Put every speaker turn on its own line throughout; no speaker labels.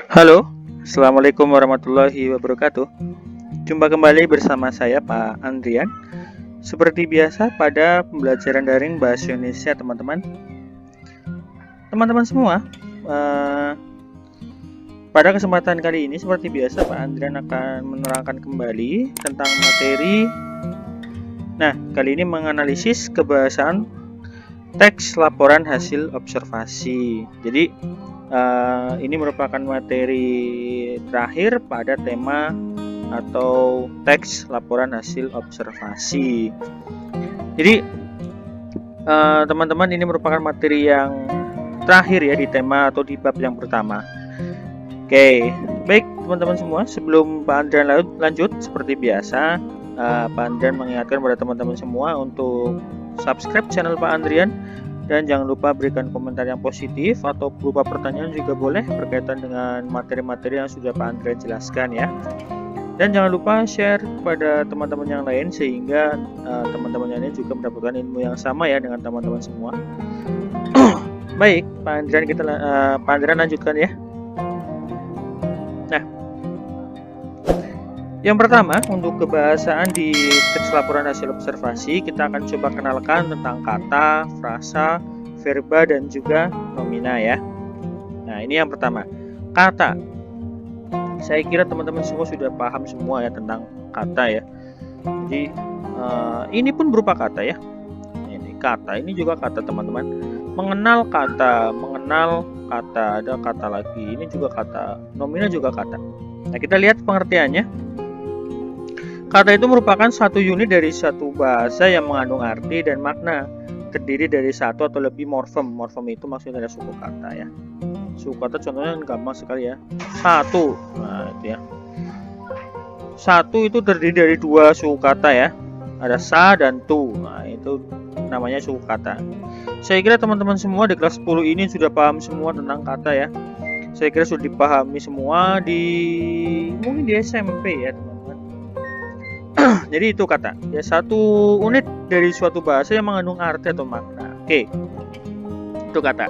Halo, Assalamualaikum warahmatullahi wabarakatuh. Jumpa kembali bersama saya Pak Andrian. Seperti biasa pada pembelajaran daring Bahasa Indonesia teman-teman. Teman-teman semua, eh, pada kesempatan kali ini seperti biasa Pak Andrian akan menerangkan kembali tentang materi. Nah, kali ini menganalisis kebahasaan teks laporan hasil observasi. Jadi ini merupakan materi terakhir pada tema atau teks laporan hasil observasi. Jadi teman-teman, ini merupakan materi yang terakhir ya di tema atau di bab yang pertama. Oke, baik teman-teman semua, sebelum Pak Andrian lanjut seperti biasa, Pak Andrian mengingatkan pada teman-teman semua untuk subscribe channel Pak Andrian. Dan jangan lupa berikan komentar yang positif atau berupa pertanyaan juga boleh berkaitan dengan materi-materi yang sudah Pak Andrian jelaskan ya. Dan jangan lupa share kepada teman-teman yang lain sehingga teman-teman yang lain juga mendapatkan ilmu yang sama ya dengan teman-teman semua. Baik, Pak Andrian lanjutkan ya. Nah, yang pertama untuk kebahasaan di teks laporan hasil observasi, kita akan coba kenalkan tentang kata, frasa, verba, dan juga nomina ya. Nah, ini yang pertama, kata. Saya kira teman-teman semua sudah paham semua ya tentang kata ya. Jadi ini pun berupa kata ya. Ini kata, ini juga kata teman-teman. Mengenal kata, ada kata lagi. Ini juga kata, nomina juga kata. Nah, kita lihat pengertiannya. Kata itu merupakan satu unit dari satu bahasa yang mengandung arti dan makna, terdiri dari satu atau lebih morfem. Morfem itu maksudnya dari suku kata ya. Suku kata contohnya gampang sekali ya. Satu, nah itu ya. Satu itu terdiri dari dua suku kata ya. Ada sa dan tu. Nah itu namanya suku kata. Saya kira teman-teman semua di kelas 10 ini sudah paham semua tentang kata ya. Saya kira sudah dipahami semua mungkin di SMP ya teman-teman. Jadi itu kata ya, satu unit dari suatu bahasa yang mengandung arti atau makna. Oke, itu kata.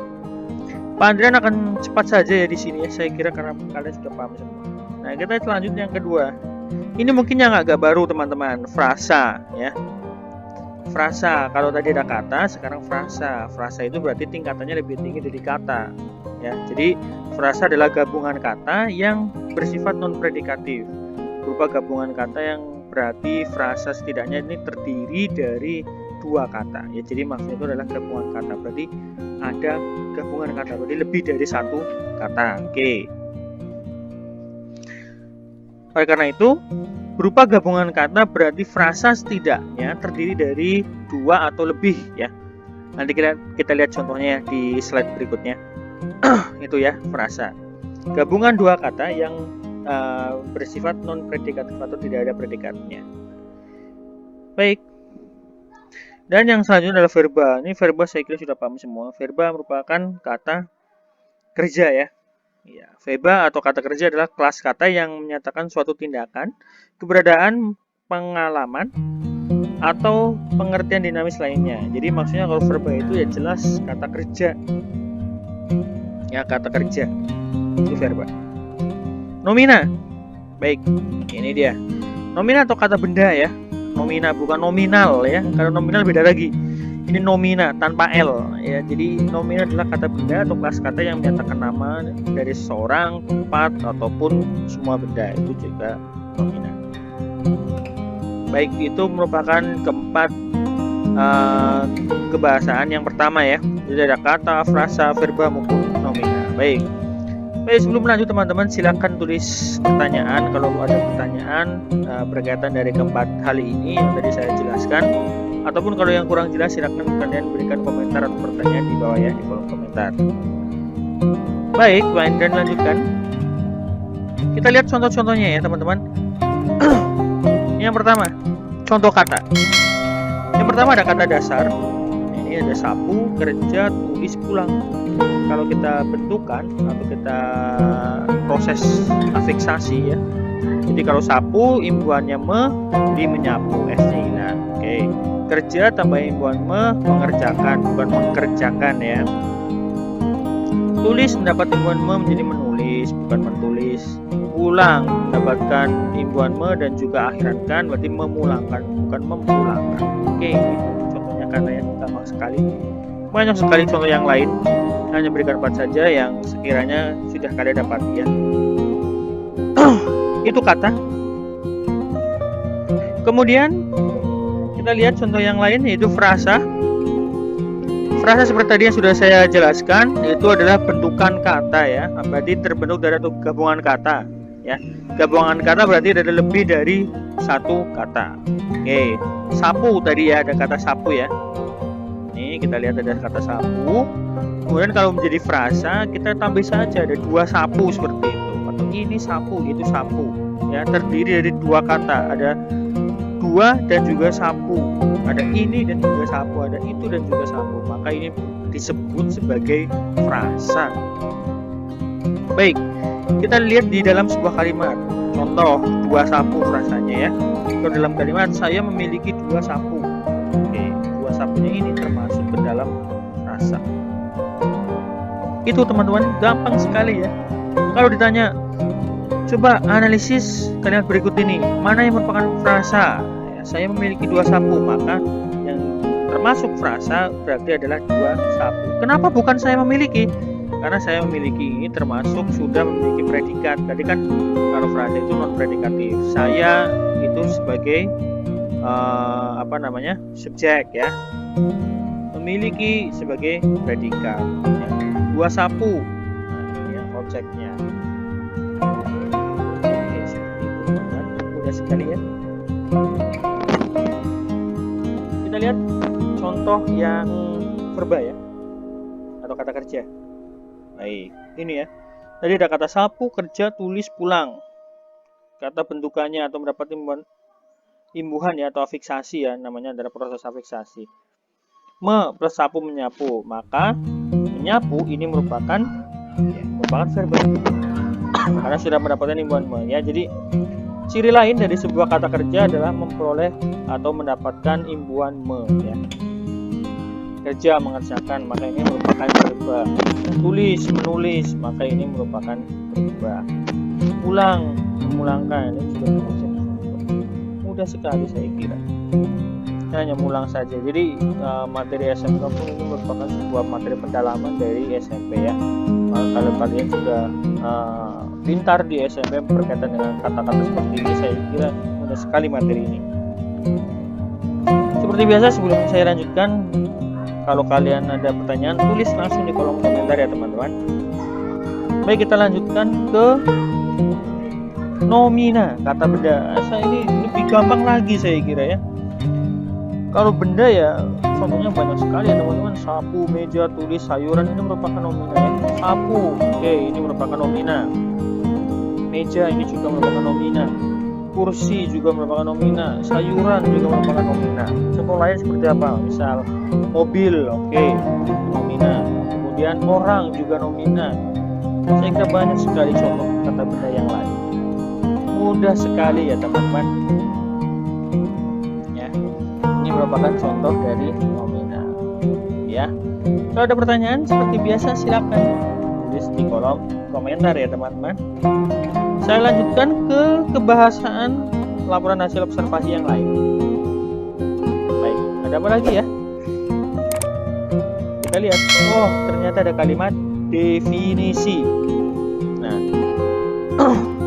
Pak Andrian akan cepat saja ya di sini ya, saya kira karena kalian sudah paham semua. Nah, kita selanjutnya yang kedua. Ini mungkin yang agak baru teman-teman, frasa ya. Frasa, kalau tadi ada kata, sekarang frasa. Frasa itu berarti tingkatannya lebih tinggi dari kata ya. Jadi frasa adalah gabungan kata yang bersifat non predikatif, berupa gabungan kata yang berarti frasa setidaknya ini terdiri dari dua kata ya. Jadi maksudnya itu adalah gabungan kata, berarti ada gabungan kata, berarti lebih dari satu kata. Oke. Oleh karena itu, berupa gabungan kata berarti frasa setidaknya terdiri dari dua atau lebih ya. Nanti kita lihat contohnya di slide berikutnya. Itu ya frasa, gabungan dua kata yang bersifat non predikatif atau tidak ada predikatnya. Baik. Dan yang selanjutnya adalah verba. Ini verba saya kira sudah paham semua. Verba merupakan kata kerja ya. Ya, verba atau kata kerja adalah kelas kata yang menyatakan suatu tindakan, keberadaan, pengalaman, atau pengertian dinamis lainnya. Jadi maksudnya kalau verba itu ya jelas kata kerja. Ya, kata kerja. Itu verba. Nomina. Baik, ini dia. Nomina atau kata benda ya. Nomina, bukan nominal ya. Kalau nominal beda lagi. Ini nomina tanpa L ya. Jadi nomina adalah kata benda atau kelas kata yang menyatakan nama dari seseorang, tempat, ataupun semua benda. Itu juga nomina. Baik, itu merupakan keempat kebahasaan yang pertama ya. Jadi ada kata, frasa, verba maupun nomina. Baik, sebelum lanjut teman-teman silahkan tulis pertanyaan kalau ada pertanyaan berkaitan dari keempat hal ini yang tadi saya jelaskan, ataupun kalau yang kurang jelas silahkan kalian berikan komentar atau pertanyaan di bawah ya, di kolom komentar. Baik, dan lanjutkan. Kita lihat contoh-contohnya ya teman-teman. Yang pertama, contoh kata. Yang pertama ada kata dasar. Ini ada sapu, kerja, tulis, pulang. Kalau kita bentukan atau kita proses afiksasi ya. Jadi kalau sapu imbuhannya me, jadi menyapu, S-nya hilang. Oke. Kerja tambah imbuhan mengerjakan, bukan mengerjakan ya. Tulis mendapat imbuhan menjadi menulis. bukan menulis. Ulang, mendapatkan imbuhan me dan juga akhiran kan, berarti memulangkan, bukan memulangkan. Oke, itu contohnya kata yang gampang sekali. Banyak sekali contoh yang lain, hanya berikan 4 saja yang sekiranya sudah kalian dapati ya. Itu kata. Kemudian kita lihat contoh yang lain, yaitu frasa. Frasa seperti tadi yang sudah saya jelaskan, itu adalah bentukan kata ya, berarti terbentuk dari gabungan kata ya. Gabungan kata berarti ada lebih dari satu kata. Oke, sapu tadi ya, ada kata sapu ya. Ini kita lihat ada kata sapu. Kemudian kalau menjadi frasa, kita tambah saja ada 2 sapu seperti itu. Atau ini sapu, itu sapu ya, terdiri dari 2 kata, ada 2 dan juga sapu, ada ini dan juga sapu, ada itu dan juga sapu, maka ini disebut sebagai frasa. Baik, kita lihat di dalam sebuah kalimat, contoh 2 sapu frasanya ya. Kalau dalam kalimat, saya memiliki 2 sapu. Oke, 2 sapunya ini termasuk ke dalam frasa. Itu teman-teman, gampang sekali ya. Kalau ditanya, coba analisis kalimat berikut ini, mana yang merupakan frasa? Ya, saya memiliki 2 sapu, maka yang termasuk frasa berarti adalah 2 sapu. Kenapa bukan saya memiliki? Karena saya memiliki ini termasuk sudah memiliki predikat. Tadi kan kalau frasa itu non predikatif. Saya itu sebagai subjek ya. Memiliki sebagai predikat. Ya. 2 sapu, nah, ini yang objeknya. Oke, seperti itu teman-teman. Mudah sekali ya. Kita lihat contoh yang verba ya, atau kata kerja. Baik, ini ya. Tadi ada kata sapu, kerja, tulis, pulang. Kata bentukannya atau mendapat imbuhan ya, atau afiksasi ya, namanya adalah proses afiksasi. Me plus sapu, menyapu, maka menyapu ini merupakan verba karena sudah mendapatkan imbuhan me ya. Jadi ciri lain dari sebuah kata kerja adalah memperoleh atau mendapatkan imbuhan me ya. Kerja, mengerjakan, maka ini merupakan verba. Tulis, menulis, maka ini merupakan verba. Pulang, memulangkan, ini juga termasuk. Mudah sekali saya kira. Hanya mulang saja. Jadi materi SMK pun ini merupakan sebuah materi pendalaman dari SMP ya. Kalau kalian juga pintar di SMP berkaitan dengan kata-kata seperti ini, saya kira mudah sekali materi ini. Seperti biasa, sebelum saya lanjutkan, kalau kalian ada pertanyaan, tulis langsung di kolom komentar ya teman-teman. Baik, kita lanjutkan ke nomina, kata benda. Ini lebih gampang lagi saya kira ya. Kalau benda ya contohnya banyak sekali ya teman-teman. Sapu, meja, tulis, sayuran, ini merupakan nomina ya. Sapu, oke, ini merupakan nomina. Meja ini juga merupakan nomina. Kursi juga merupakan nomina. Sayuran juga merupakan nomina. Contoh lain seperti apa? Misal mobil, oke, nomina. Kemudian orang juga nomina. Saya kira banyak sekali contoh kata benda yang lain. Mudah sekali ya teman-teman. Ini merupakan contoh dari nomina ya. Kalau ada pertanyaan seperti biasa silakan tulis di kolom komentar ya teman-teman. Saya lanjutkan ke kebahasaan laporan hasil observasi yang lain. Baik, ada apa lagi ya? Kita lihat. Oh, ternyata ada kalimat definisi. Nah,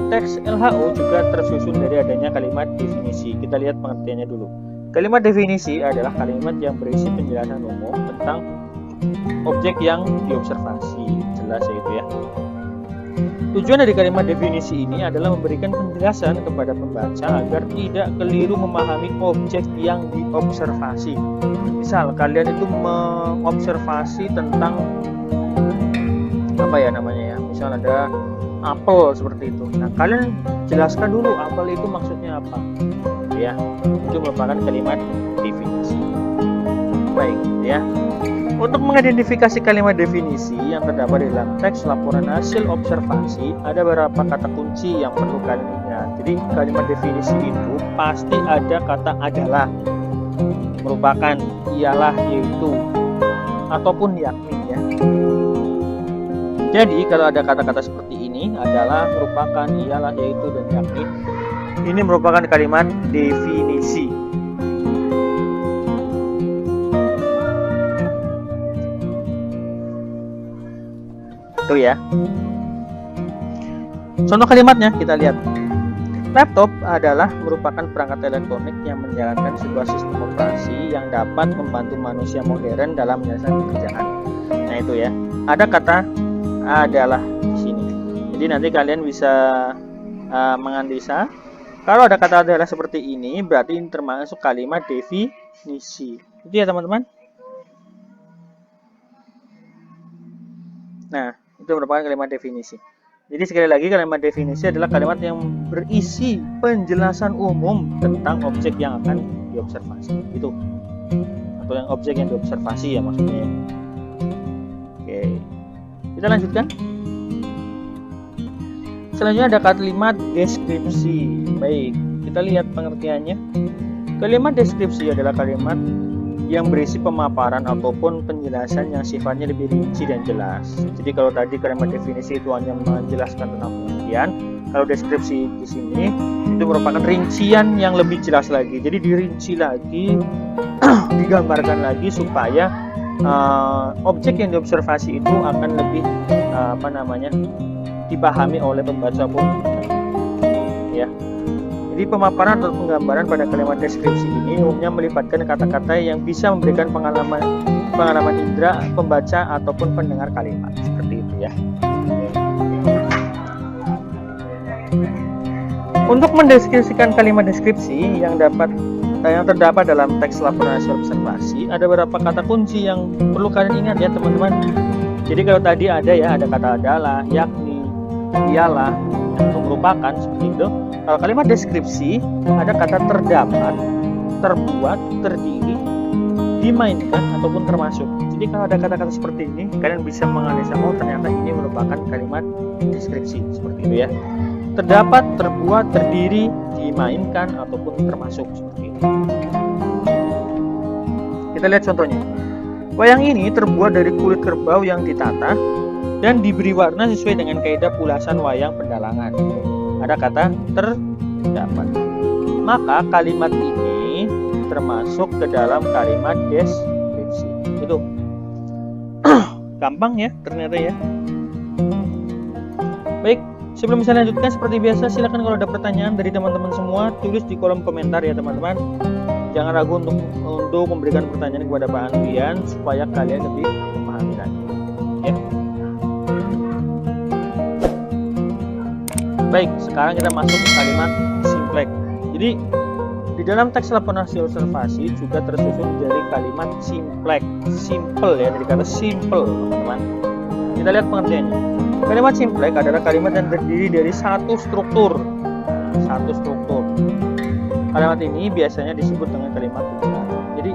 teks LHO juga tersusun dari adanya kalimat definisi. Kita lihat pengertiannya dulu. Kalimat definisi adalah kalimat yang berisi penjelasan umum tentang objek yang diobservasi. Jelas ya itu ya. Tujuan dari kalimat definisi ini adalah memberikan penjelasan kepada pembaca agar tidak keliru memahami objek yang diobservasi. Misal kalian itu mengobservasi tentang apa ya namanya ya. Misal ada apel seperti itu. Nah, kalian jelaskan dulu apel itu maksudnya apa. Ya, itu merupakan kalimat definisi. Baik ya. Untuk mengidentifikasi kalimat definisi yang terdapat di dalam teks laporan hasil observasi, ada beberapa kata kunci yang perlu kalian ingat. Jadi kalimat definisi itu pasti ada kata adalah, merupakan, ialah, yaitu, ataupun yakni ya. Jadi kalau ada kata-kata seperti ini ini adalah merupakan ialah, yaitu, dan yakni. Ini merupakan kalimat definisi. Itu ya. Contoh kalimatnya kita lihat. Laptop adalah merupakan perangkat elektronik yang menjalankan sebuah sistem operasi yang dapat membantu manusia modern dalam menyelesaikan pekerjaan. Nah itu ya, ada kata adalah di sini. Jadi nanti kalian bisa menganalisa. Kalau ada kata adalah seperti ini, berarti ini termasuk kalimat definisi. Itu ya teman-teman. Nah, itu merupakan kalimat definisi. Jadi sekali lagi, kalimat definisi adalah kalimat yang berisi penjelasan umum tentang objek yang akan diobservasi. Itu. Atau yang objek yang diobservasi ya maksudnya. Oke. Kita lanjutkan. Selanjutnya ada kalimat deskripsi. Baik, kita lihat pengertiannya. Kalimat deskripsi adalah kalimat yang berisi pemaparan ataupun penjelasan yang sifatnya lebih rinci dan jelas. Jadi kalau tadi kalimat definisi itu hanya menjelaskan tentang pengertian, kalau deskripsi di sini itu merupakan rincian yang lebih jelas lagi. Jadi dirinci lagi, digambarkan lagi supaya objek yang diobservasi itu akan lebih dipahami oleh pembaca pun ya. Jadi pemaparan atau penggambaran pada kalimat deskripsi ini umumnya melibatkan kata-kata yang bisa memberikan pengalaman indera pembaca ataupun pendengar kalimat, seperti itu ya. Untuk mendeskripsikan kalimat deskripsi yang terdapat dalam teks laporan hasil observasi, ada beberapa kata kunci yang perlu kalian ingat ya teman-teman. Jadi kalau tadi ada kata adalah, yakni, ialah, atau merupakan, seperti itu. Kalau kalimat deskripsi ada kata terdapat, terbuat, terdiri, dimainkan, ataupun termasuk. Jadi kalau ada kata-kata seperti ini, kalian bisa menganalisa, oh ternyata ini merupakan kalimat deskripsi, seperti itu ya. Terdapat, terbuat, terdiri, dimainkan, ataupun termasuk, seperti itu. Kita lihat contohnya. Wayang ini terbuat dari kulit kerbau yang ditata dan diberi warna sesuai dengan kaidah ulasan wayang pendalangan. Ada kata terdapat. Maka kalimat ini termasuk ke dalam kalimat deskripsi. Itu gampang ya ternyata ya. Baik, sebelum saya lanjutkan seperti biasa, silakan kalau ada pertanyaan dari teman-teman semua tulis di kolom komentar ya teman-teman. Jangan ragu untuk memberikan pertanyaan kepada Pak Andrian supaya kalian lebih memahami lagi. Ya. Baik, sekarang kita masuk ke kalimat simplex. Jadi di dalam teks laporan hasil observasi juga tersusun dari kalimat simplex, simple ya, dari kata simple teman-teman. Kita lihat pengertiannya. Kalimat simplex adalah kalimat yang terdiri dari satu struktur. Kalimat ini biasanya disebut dengan kalimat tujuan. Jadi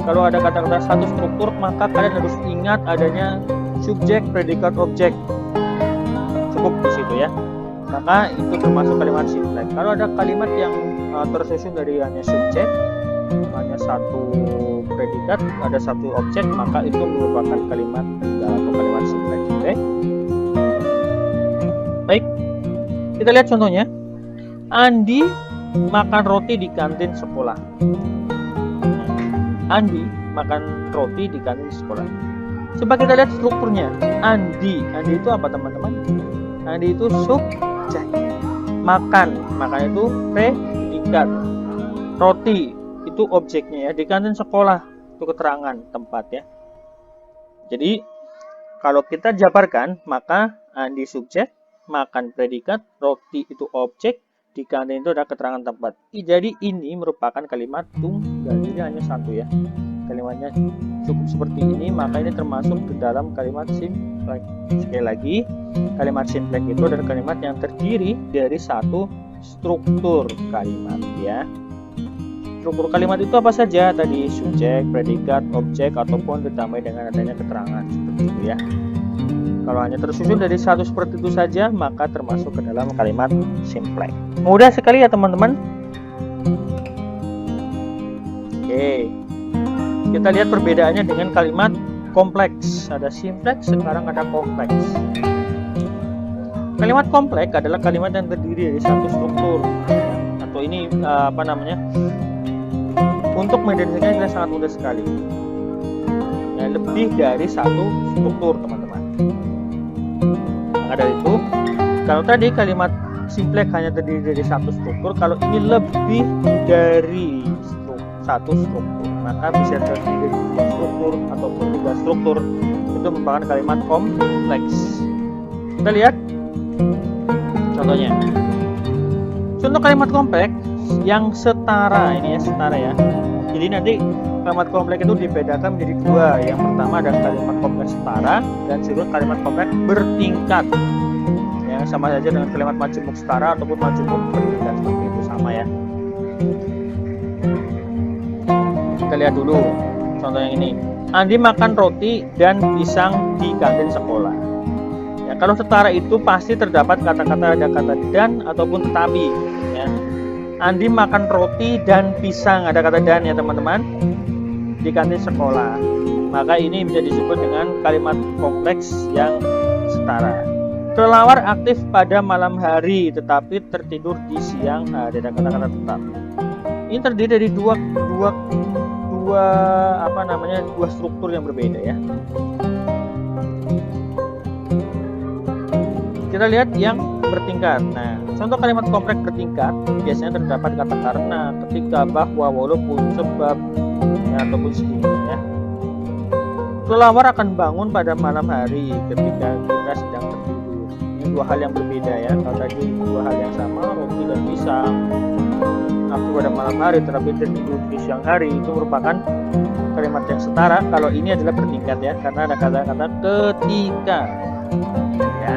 kalau ada kata-kata satu struktur, maka kalian harus ingat adanya subjek, predikat, objek. Cukup di situ ya. Maka itu termasuk kalimat simplex. Kalau ada kalimat yang tersusun dari hanya subjek, hanya satu predikat, ada satu objek, maka itu merupakan kalimat tunggal atau kalimat simplex. Oke? Baik, kita lihat contohnya. Andi makan roti di kantin sekolah. Andi makan roti di kantin sekolah. Coba kita lihat strukturnya. Andi itu apa teman-teman? Andi itu subjek. Makan itu predikat. Roti itu objeknya ya. Di kantin sekolah itu keterangan tempat ya. Jadi kalau kita jabarkan, maka Andi subjek, makan predikat, roti itu objek, di kantin itu ada keterangan tempat. Jadi ini merupakan kalimat tunggal, jadi hanya satu ya. Kalimatnya cukup seperti ini, maka ini termasuk ke dalam kalimat simplex. Sekali lagi, kalimat simplex itu adalah kalimat yang terdiri dari satu struktur kalimat ya. Struktur kalimat itu apa saja? Tadi subjek, predikat, objek, ataupun ditambah dengan adanya keterangan, seperti itu ya. Kalau hanya tersusun dari satu seperti itu saja, maka termasuk ke dalam kalimat simplex. Mudah sekali ya teman-teman. Oke, kita lihat perbedaannya dengan kalimat kompleks. Ada simplex, sekarang ada kompleks. Kalimat kompleks adalah kalimat yang terdiri dari satu struktur, atau ini untuk mendefinisikannya sangat mudah sekali. Ya, lebih dari satu struktur, teman-teman. Maka dari itu, kalau tadi kalimat simpleks hanya terdiri dari satu struktur, kalau ini lebih dari satu struktur, maka bisa terdiri dari dua struktur ataupun tiga struktur. Itu merupakan kalimat kompleks. Kita lihat contohnya. Contoh kalimat kompleks yang setara, ini ya, setara ya. Jadi nanti kalimat kompleks itu dibedakan menjadi dua. Yang pertama ada kalimat kompleks setara, dan kedua kalimat kompleks bertingkat. Ya, sama saja dengan kalimat majemuk setara ataupun majemuk bertingkat, seperti itu, sama ya. Kita lihat dulu contoh yang ini. Andi makan roti dan pisang di kantin sekolah. Ya, kalau setara itu pasti terdapat kata-kata, ada kata dan ataupun tetapi. Ya. Andi makan roti dan pisang, ada kata dan ya teman-teman, di kantin sekolah. Maka ini bisa disebut dengan kalimat kompleks yang setara. Kelelawar aktif pada malam hari tetapi tertidur di siang hari, ada kata-kata tetap. Ini terdiri dari dua struktur yang berbeda ya. Kita lihat yang bertingkat. Nah, contoh kalimat kompleks bertingkat biasanya terdapat kata karena, ketika, bahwa, walaupun, sebab, ya, ataupun sehingga ya. Kelelawar akan bangun pada malam hari ketika kita sedang tertidur. Ini dua hal yang berbeda ya. Kalau tadi dua hal yang sama, roti dan pisang aktif pada malam hari tetapi tertidur di siang hari, itu merupakan kalimat yang setara. Kalau ini adalah bertingkat ya, karena ada kata-kata ketika ya.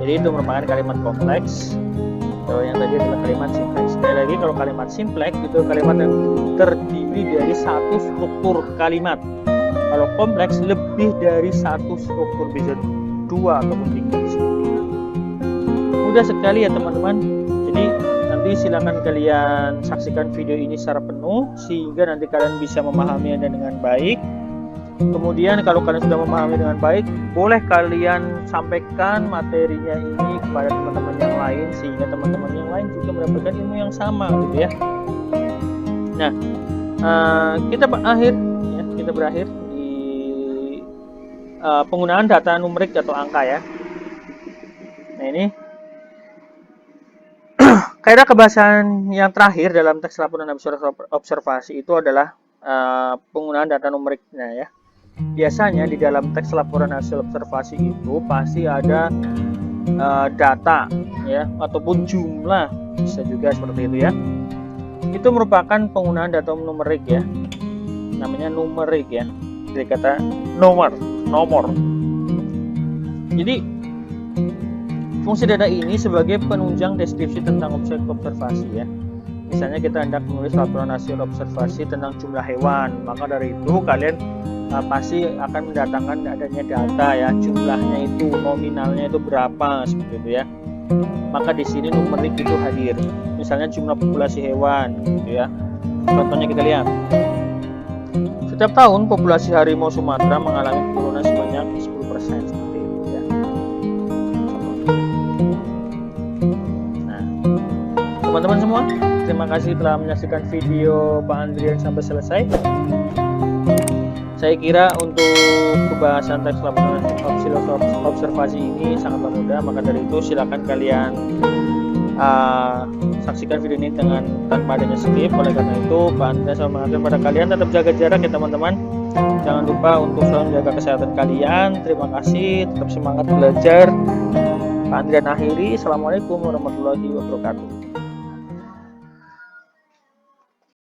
Jadi itu merupakan kalimat kompleks. Kalau yang tadi adalah kalimat simpleks. Sekali lagi, kalau kalimat simpleks itu kalimat yang terdiri dari satu struktur kalimat. Kalau kompleks lebih dari satu struktur, bisa dua ataupun tiga. Mudah sekali ya teman-teman. Jadi nanti silakan kalian saksikan video ini secara penuh sehingga nanti kalian bisa memahaminya dengan baik. Kemudian kalau kalian sudah memahami dengan baik, boleh kalian sampaikan materinya ini kepada teman-teman yang lain sehingga teman-teman yang lain juga mendapatkan ilmu yang sama gitu ya. Nah, kita berakhir di penggunaan data numerik atau angka ya. Nah, ini kaidah kebahasaan yang terakhir dalam teks laporan observasi itu adalah penggunaan data numeriknya ya. Biasanya di dalam teks laporan hasil observasi itu pasti ada data ya, ataupun jumlah, bisa juga seperti itu ya. Itu merupakan penggunaan data numerik ya, namanya numerik ya, dari kata nomor. Jadi fungsi data ini sebagai penunjang deskripsi tentang objek observasi ya. Misalnya kita hendak menulis laporan hasil observasi tentang jumlah hewan, maka dari itu kalian pasti akan mendatangkan adanya data ya, jumlahnya itu, nominalnya itu berapa, seperti itu ya. Maka di sini numerik itu hadir. Misalnya jumlah populasi hewan gitu ya. Contohnya kita lihat. Setiap tahun populasi harimau Sumatera mengalami penurunan sebanyak 10%, seperti itu ya. Nah, teman-teman semua, terima kasih telah menyaksikan video Pak Andrian sampai selesai. Saya kira untuk pembahasan teks laporan observasi ini sangatlah mudah, maka dari itu silakan kalian saksikan video ini tanpa adanya skip. Oleh karena itu, Pak Andrian selalu mengatakan kepada kalian tetap jaga jarak ya teman-teman. Jangan lupa untuk selalu menjaga kesehatan kalian. Terima kasih, tetap semangat belajar. Pak Andrian akhiri. Assalamualaikum warahmatullahi wabarakatuh.